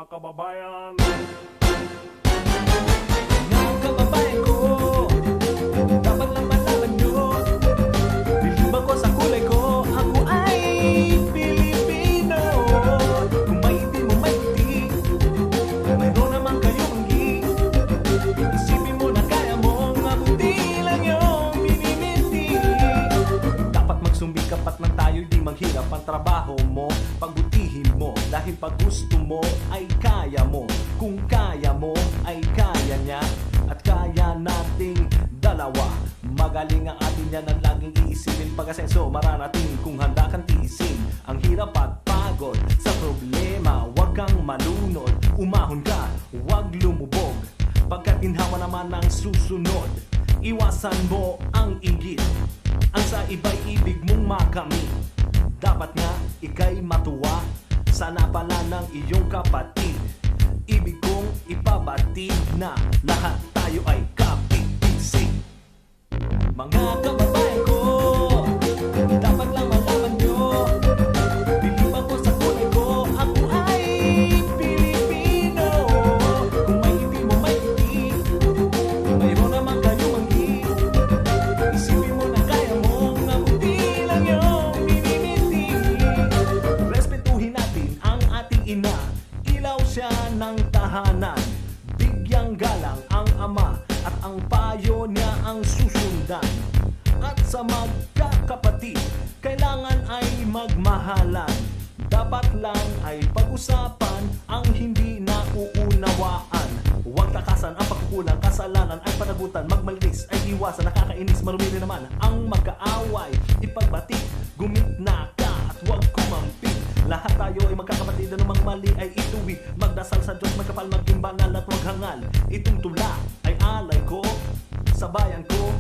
kababayan. Mga kababayan ko, dapat lang malaman nyo, bilib ako sa kulay ko, ako ay Pilipino. Kung maitim o maitim, mayroon naman kayong anggi. Isipin mo na kaya mong mabuti lang yung miniminti. Dapat magsumikap at nang tayo'y di maghirap. Ang trabaho mo, pagbutihin mo, dahil pag gusto mo ay kaya mo. Kung kaya mo ay kaya niya, at kaya nating dalawa. Magaling ang atin yan ang laging iisipin. Pag-asenso mararating kung handa kang tiisin ang hirap at pagod sa problema. Huwag kang malunod, umahon ka, huwag lumubog. Pagkat ginhawa naman ang susunod, iwasan mo ang inggit. Ang sa iba'y ibig mong makamit. Dapat nga ika'y matuwa sa napala ng iyong kapatid. Ibig kong ipabatid na lahat tayo ay kapitisig. Mga kababayan ko, dapat lang malaman nyo, bilib ako sa kulay ko, ako ay Pilipino. Kung maitim o maitim, mayroon naman kayong anggi. Isipin mo na kaya mong mabuti lang yung miniminti. Respetuhin natin ang ating ina, ilaw siya ng tahanan. Bigyang galang ang ama at ang payo niya ang susundan. At sa magkakapatid, kailangan ay magmahalan. Dapat lang ay pag-usapan ang hindi nauunawaan. Huwag takasan ang pagkukulang, kasalanan ay panagutan. Magmalinis ay iwasan, nakakainis, marumi rin naman ang magkaaway. Ipagbati, gumitna ka at huwag kumampi. Lahat tayo ay magkakapatid, anumang mali ay ituwid. Magdasal sa Diyos, magkapal, maging banal at maghangal. Itong tula ay alay ko sa bayan ko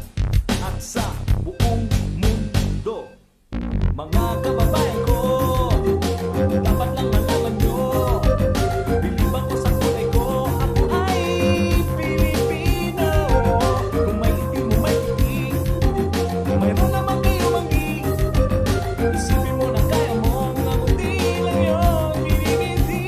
at sa buong mundo. Mga kababayan ko, dapat lang malaman nyo, bilib ako sa kulay ko, ako ay Pilipino. Kung maitim o maitim, mayroon naman kayong anggi. Isipin mo na kaya mong mabuti lang yung miniminti.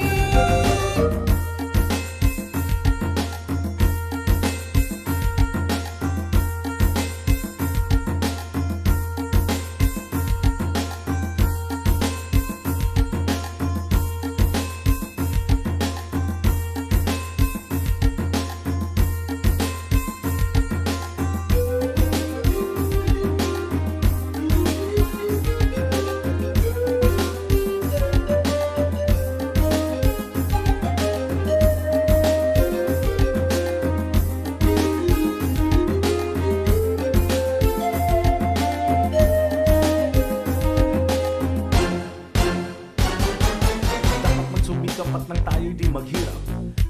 Dapat nang tayo'y di maghirap.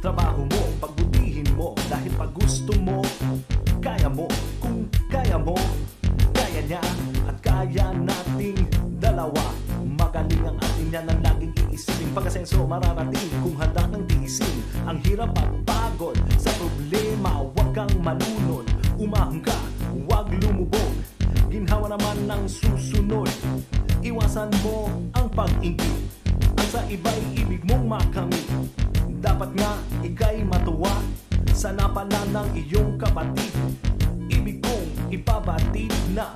Trabaho mo, pagbutihin mo, dahil pag gusto mo, kaya mo. Kung kaya mo, kaya niya, at kaya nating dalawa. Magaling ang atin yan ang laging iisipin. Pag-asenso mararating kung handa kang tiisin ang hirap at pagod sa problema. Huwag kang malunod, umahon ka, huwag lumubog. Ginhawa naman ng susunod, iwasan mo ang pag-inggit. Ang sa iba'y ibig mong makamit. Dapat nga ika'y matuwa sa napala ng iyong kapatid. Ibig kong ipabatid na